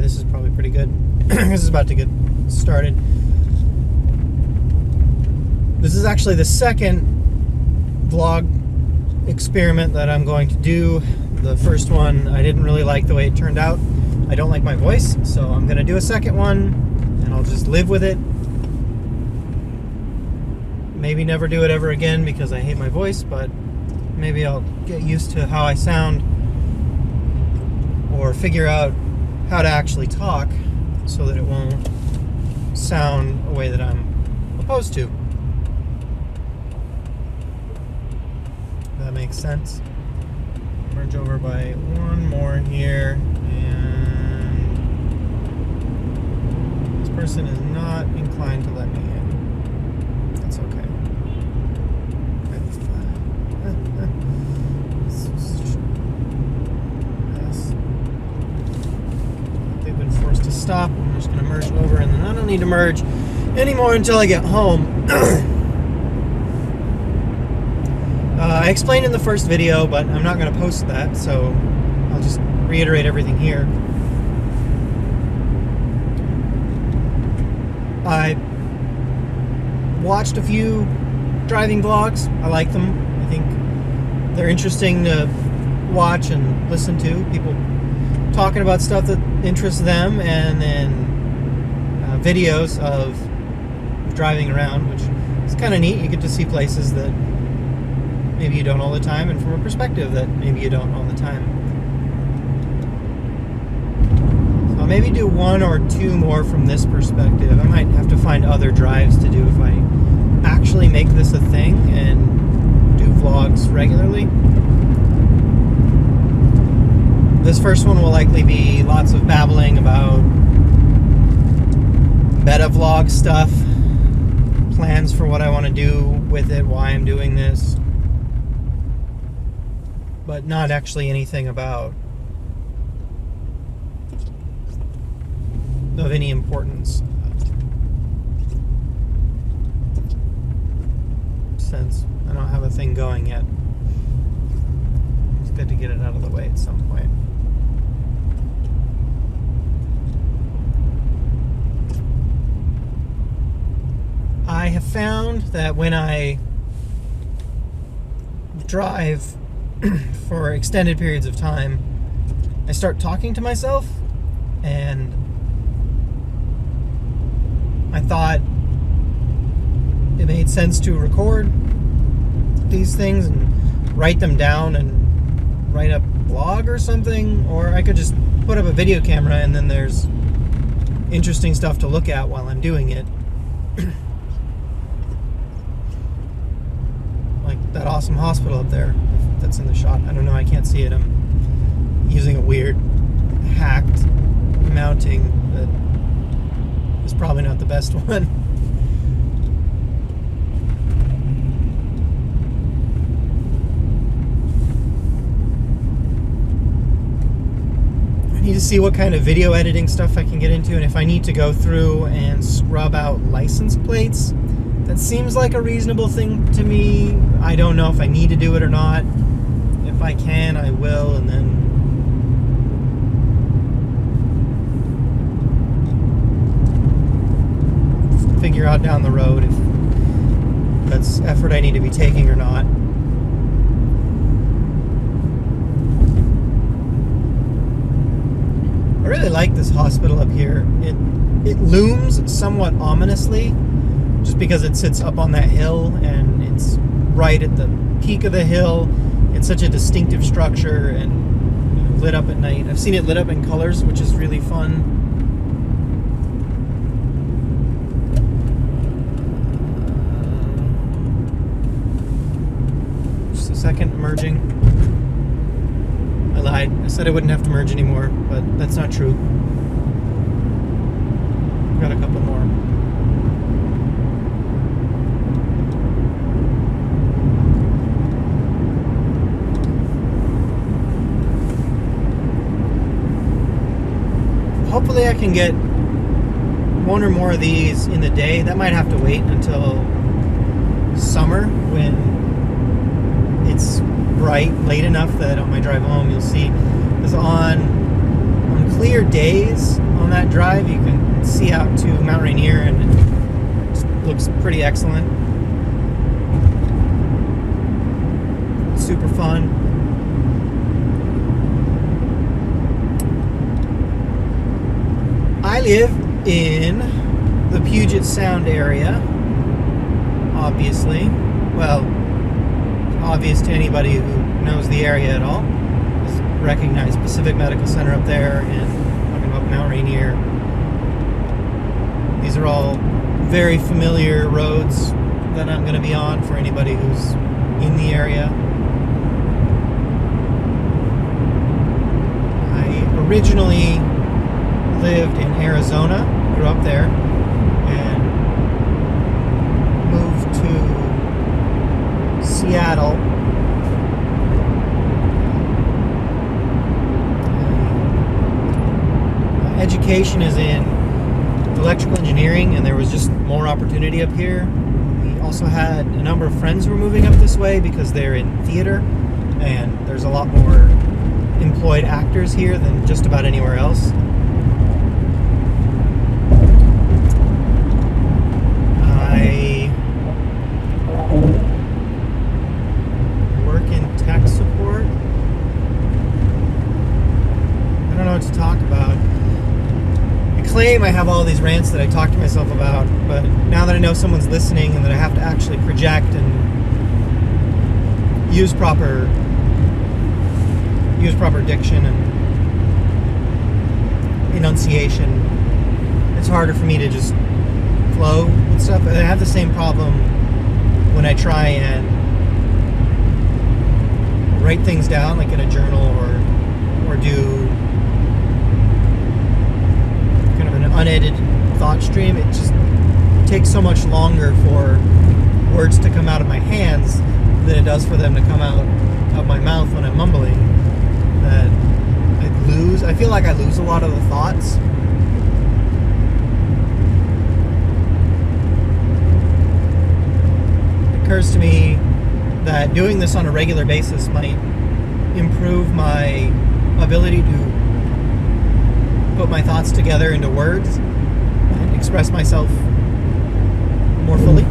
this is probably pretty good. This is about to get started. This is actually the second vlog experiment that I'm going to do. The first one, I didn't really like the way it turned out. I don't like my voice, so I'm going to do a second one, and I'll just live with it. Maybe never do it ever again because I hate my voice, but maybe I'll get used to how I sound or figure out how to actually talk so that it won't sound a way that I'm opposed to. That makes sense. Merge over by one more here, and this person is not inclined to let me in. That's okay. They've been forced to stop. I'm just going to merge over, and then I don't need to merge anymore until I get home. I explained in the first video, but I'm not going to post that, so I'll just reiterate everything here. I watched a few driving vlogs. I like them. I think they're interesting to watch and listen to. People talking about stuff that interests them, and then videos of driving around, which is kind of neat. You get to see places that maybe you don't all the time, and from a perspective that maybe you don't all the time. So I'll maybe do one or two more from this perspective. I might have to find other drives to do if I actually make this a thing and do vlogs regularly. This first one will likely be lots of babbling about meta vlog stuff, plans for what I want to do with it, why I'm doing this, but not actually anything about of any importance, since I don't have a thing going yet. It's good to get it out of the way at some point. I have found that when I drive for extended periods of time, I start talking to myself, and I thought it made sense to record these things and write them down and write a blog or something, or I could just put up a video camera and then there's interesting stuff to look at while I'm doing it. Like that awesome hospital up there that's in the shot. I don't know, I can't see it. I'm using a weird hacked mounting that is probably not the best one. I need to see what kind of video editing stuff I can get into, and if I need to go through and scrub out license plates. That seems like a reasonable thing to me. I don't know if I need to do it or not. If I can, I will, and then figure out down the road if that's effort I need to be taking or not. I really like this hospital up here. It looms somewhat ominously, just because it sits up on that hill and it's right at the peak of the hill. It's such a distinctive structure, and lit up at night. I've seen it lit up in colors, which is really fun. Just a second, merging. I lied. I said I wouldn't have to merge anymore, but that's not true. Got a couple more. Hopefully I can get one or more of these in the day. That might have to wait until summer when it's bright late enough that on my drive home you'll see, because I'm clear days on that drive, you can see out to Mount Rainier, and it just looks pretty excellent. Super fun. I live in the Puget Sound area, obviously. Well, obvious to anybody who knows the area at all. Just recognize Pacific Medical Center up there and talking about Mount Rainier. These are all very familiar roads that I'm going to be on for anybody who's in the area. I originally lived in Arizona, grew up there, and moved to Seattle. Education is in electrical engineering, and there was just more opportunity up here. We also had a number of friends who were moving up this way because they're in theater, and there's a lot more employed actors here than just about anywhere else. I work in tech support. I don't know what to talk about. I claim I have all these rants that I talk to myself about, but now that I know someone's listening and that I have to actually project and use proper diction and enunciation, it's harder for me to just flow and stuff. I have the same problem when I try and write things down, like in a journal, or do kind of an unedited thought stream. It just takes so much longer for words to come out of my hands than it does for them to come out of my mouth when I'm mumbling. That I feel like I lose a lot of the thoughts. It occurs to me that doing this on a regular basis might improve my ability to put my thoughts together into words and express myself more fully.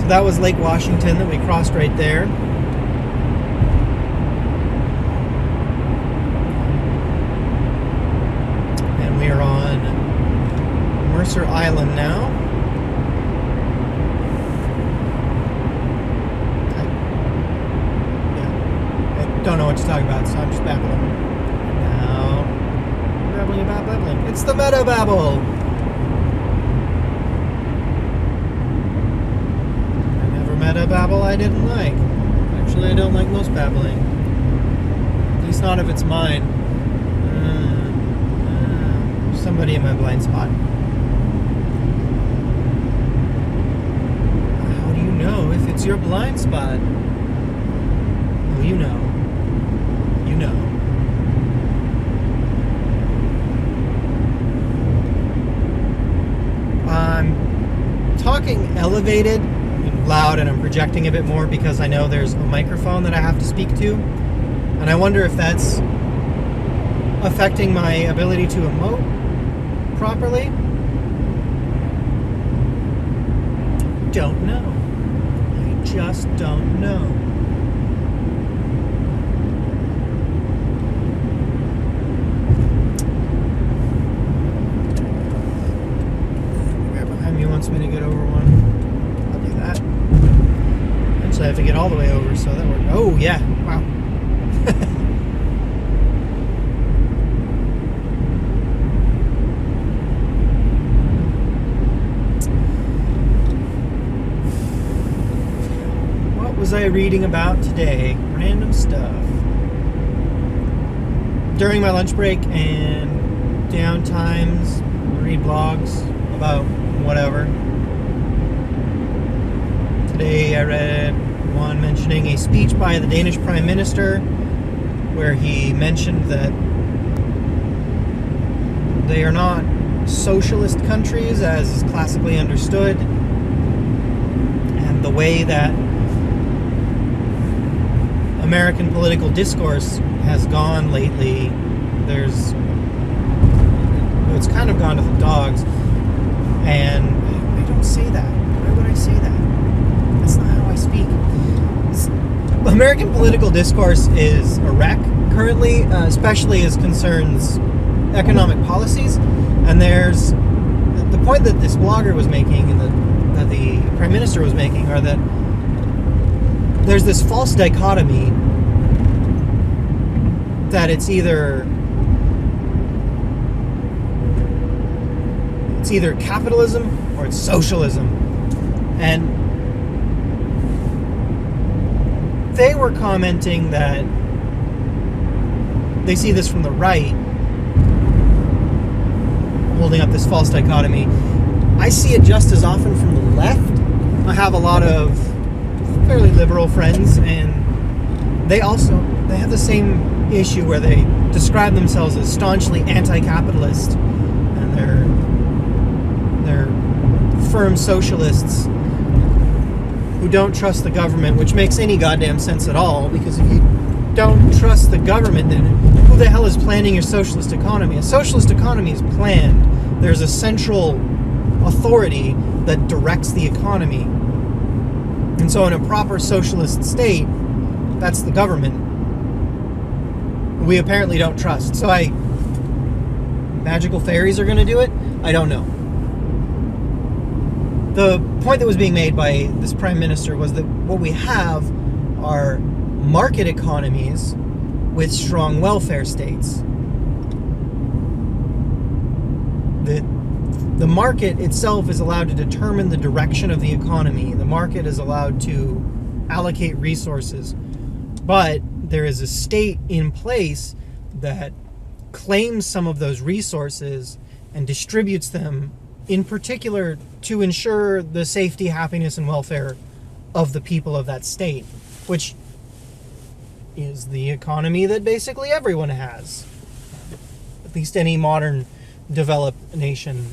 That was Lake Washington that we crossed right there. And we are on Mercer Island now. I don't know what to talk about, so I'm just babbling. Now, babbling about babbling. It's the meta babble. Meta babble I didn't like. Actually, I don't like most babbling. At least not if it's mine. Somebody in my blind spot. How do you know if it's your blind spot? Well, you know. You know. I'm talking elevated, loud, and I'm projecting a bit more because I know there's a microphone that I have to speak to, and I wonder if that's affecting my ability to emote properly. Don't know. I just don't know. The guy behind me wants me to get over one. I have to get all the way over, so that worked. Oh, yeah. Wow. What was I reading about today? Random stuff. During my lunch break and downtimes, I read blogs about whatever. Today I read one mentioning a speech by the Danish Prime Minister where he mentioned that they are not socialist countries as is classically understood, and the way that American political discourse has gone lately, it's kind of gone to the dogs. And I don't say that. Why would I say that? That's not how I speak. American political discourse is a wreck currently, especially as concerns economic policies. And there's the point that this blogger was making and that the Prime Minister was making are that there's this false dichotomy that it's either capitalism or it's socialism. And they were commenting that they see this from the right, holding up this false dichotomy. I see it just as often from the left. I have a lot of fairly liberal friends, and they have the same issue where they describe themselves as staunchly anti-capitalist, and they're firm socialists who don't trust the government, which makes any goddamn sense at all, because if you don't trust the government, then who the hell is planning your socialist economy? A socialist economy is planned. There's a central authority that directs the economy. And so in a proper socialist state, that's the government. We apparently don't trust. So magical fairies are going to do it? I don't know. The point that was being made by this Prime Minister was that what we have are market economies with strong welfare states. The market itself is allowed to determine the direction of the economy. The market is allowed to allocate resources. But there is a state in place that claims some of those resources and distributes them, in particular to ensure the safety, happiness, and welfare of the people of that state, which is the economy that basically everyone has. At least any modern developed nation.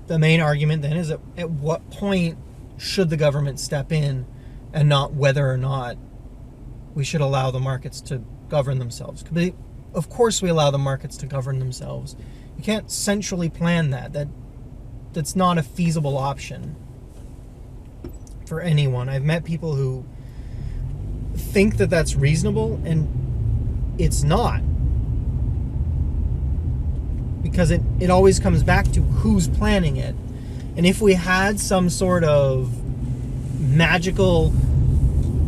The main argument then is at what point should the government step in, and not whether or not we should allow the markets to govern themselves. Of course we allow the markets to govern themselves. You can't centrally plan that's not a feasible option for anyone. I've met people who think that that's reasonable, and it's not. Because it always comes back to who's planning it. And if we had some sort of magical,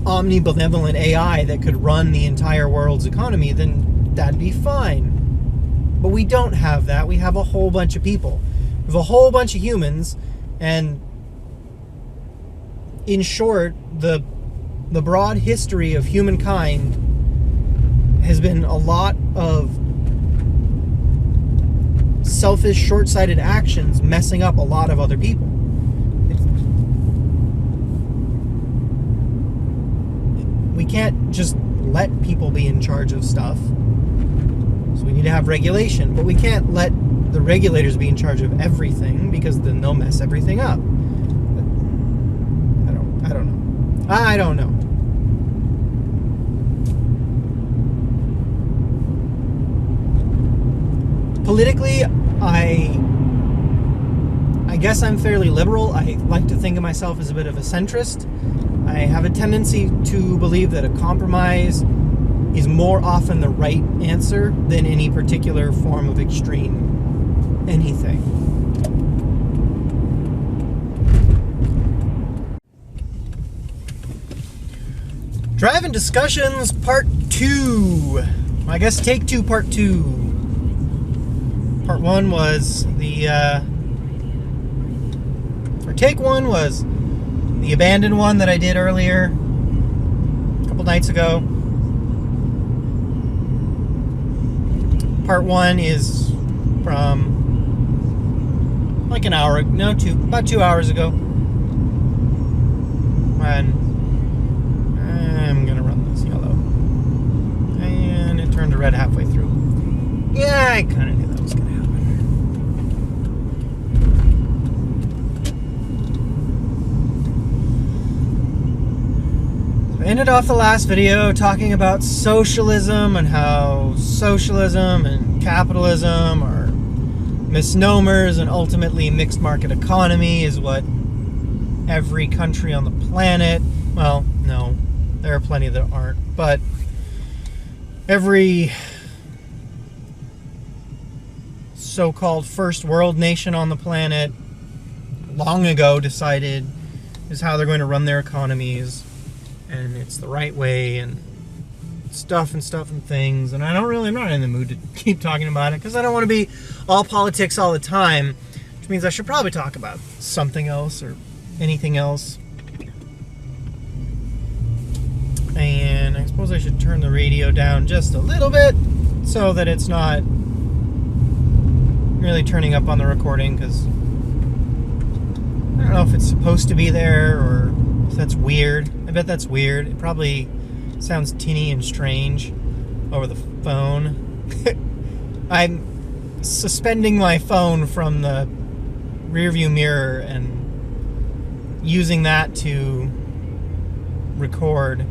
omnibenevolent AI that could run the entire world's economy, then that'd be fine. But we don't have that. We have a whole bunch of people. We have a whole bunch of humans, and in short, the broad history of humankind has been a lot of selfish, short-sighted actions messing up a lot of other people. We can't just let people be in charge of stuff. So we need to have regulation, but we can't let the regulators be in charge of everything, because then they'll mess everything up. I don't know. Politically, I guess I'm fairly liberal. I like to think of myself as a bit of a centrist. I have a tendency to believe that a compromise is more often the right answer than any particular form of extreme anything. Driving Discussions Part 2. I guess Take 2 Part 2. Part 1 was Take 1 was the abandoned one that I did earlier, a couple nights ago. Part 1 is from like about 2 hours ago. And I'm gonna run this yellow. And it turned to red halfway through. Yeah, I kind of knew that was gonna happen. I ended off the last video talking about socialism and how socialism and capitalism are misnomers, and ultimately mixed market economy is what every country on the planet, well, no, there are plenty that aren't, but every so-called first world nation on the planet long ago decided is how they're going to run their economies, and it's the right way, and stuff and things. And I'm not in the mood to keep talking about it because I don't want to be all politics all the time, which means I should probably talk about something else or anything else. And I suppose I should turn the radio down just a little bit so that it's not really turning up on the recording, because I don't know if it's supposed to be there or if that's weird. I bet that's weird. It probably sounds tinny and strange over the phone. I'm suspending my phone from the rearview mirror and using that to record.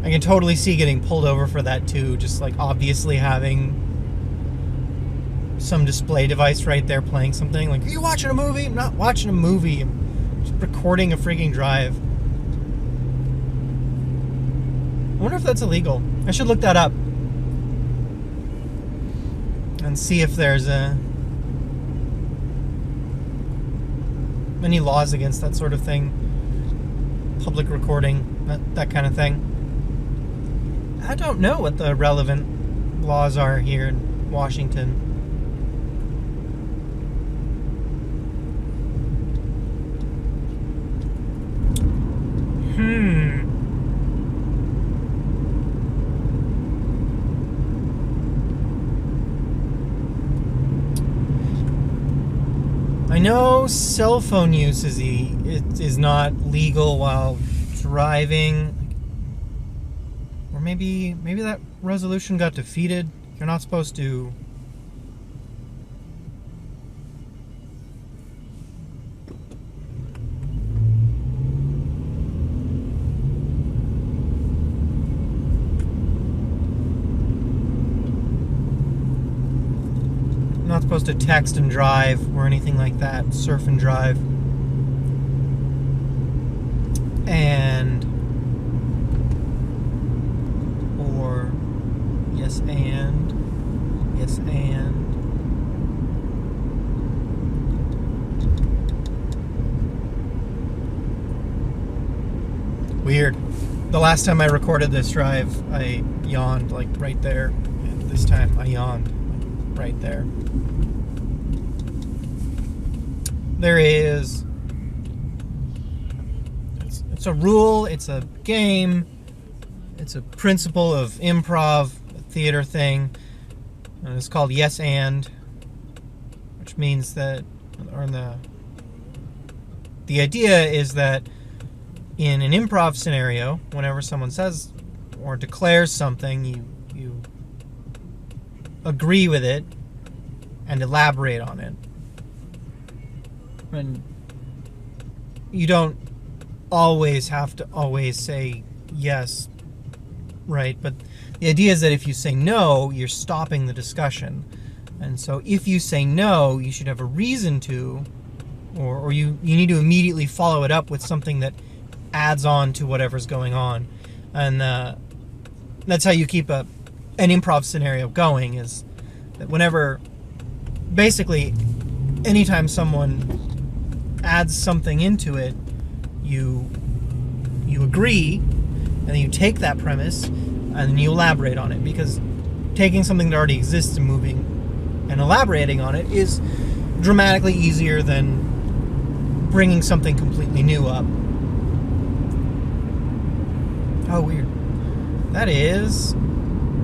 I can totally see getting pulled over for that too, just like obviously having some display device right there playing something. Like, are you watching a movie? I'm not watching a movie. I'm just recording a freaking drive. I wonder if that's illegal. I should look that up and see if there's any laws against that sort of thing. Public recording, that kind of thing. I don't know what the relevant laws are here in Washington. I know cell phone use is not legal while driving. Or maybe that resolution got defeated. You're not supposed to. Not supposed to text and drive or anything like that. Surf and drive. And or yes and weird. The last time I recorded this drive, I yawned like right there, and this time I yawned like right there. There is, it's a rule, it's a game, it's a principle of improv, a theater thing, and it's called yes and, which means that, or the idea is that in an improv scenario, whenever someone says or declares something, you agree with it and elaborate on it. And you don't always have to always say yes, right? But the idea is that if you say no, you're stopping the discussion. And so if you say no, you should have a reason to, or you need to immediately follow it up with something that adds on to whatever's going on. And that's how you keep an improv scenario going, is that whenever, basically, anytime someone adds something into it, you agree, and then you take that premise and then you elaborate on it, because taking something that already exists and moving and elaborating on it is dramatically easier than bringing something completely new up. Oh, weird. That is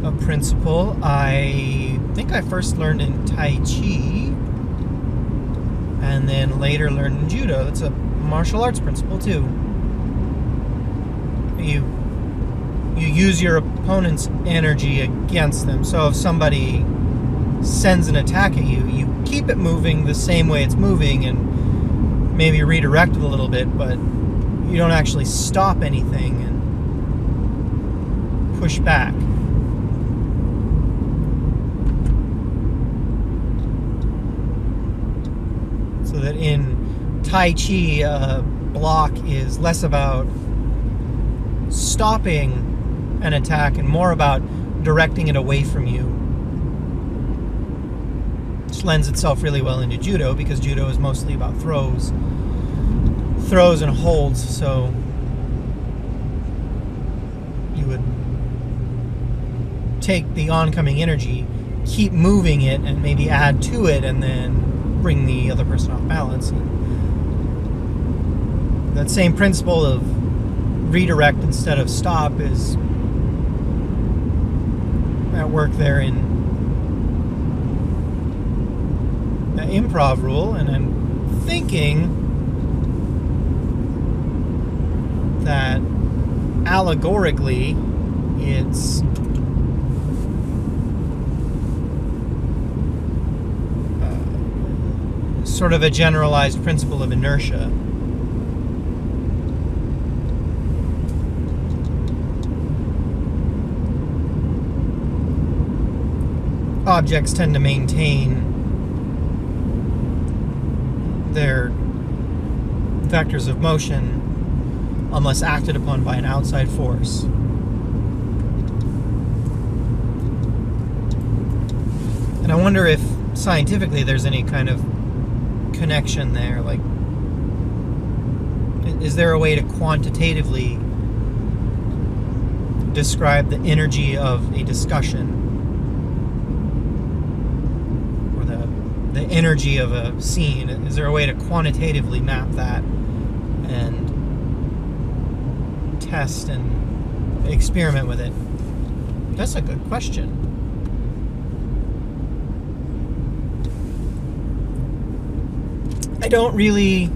a principle I think I first learned in Tai Chi and then later learned in Judo. That's a martial arts principle too. You use your opponent's energy against them. So if somebody sends an attack at you, you keep it moving the same way it's moving and maybe redirect it a little bit, but you don't actually stop anything and push back. So that in Tai Chi, block is less about stopping an attack and more about directing it away from you. Which lends itself really well into Judo, because Judo is mostly about throws and holds, so you would take the oncoming energy, keep moving it, and maybe add to it, and then bring the other person off balance. And that same principle of redirect instead of stop is at work there in the improv rule, and I'm thinking that allegorically it's sort of a generalized principle of inertia. Objects tend to maintain their vectors of motion unless acted upon by an outside force. And I wonder if scientifically there's any kind of connection there. Like, is there a way to quantitatively describe the energy of a discussion, or the energy of a scene? Is there a way to quantitatively map that and test and experiment with it? That's a good question. I don't really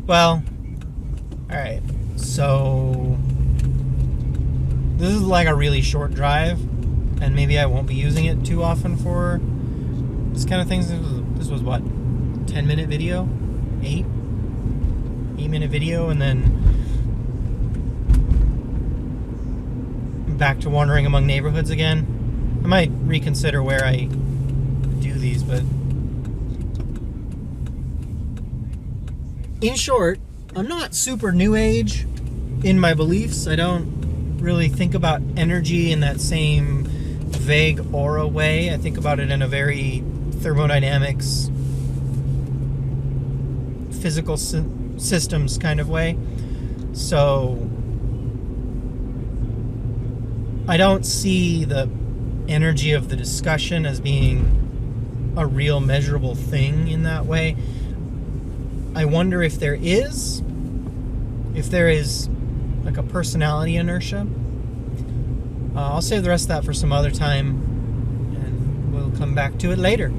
well, alright, so this is like a really short drive, and maybe I won't be using it too often for this kind of things. This was what, 10-minute video? 8-minute video, and then back to wandering among neighborhoods again. I might reconsider where I do these, but in short, I'm not super new age in my beliefs. I don't really think about energy in that same vague aura way. I think about it in a very thermodynamics, physical systems kind of way. So I don't see the energy of the discussion as being a real measurable thing in that way. I wonder if there is like a personality inertia. I'll save the rest of that for some other time, and we'll come back to it later.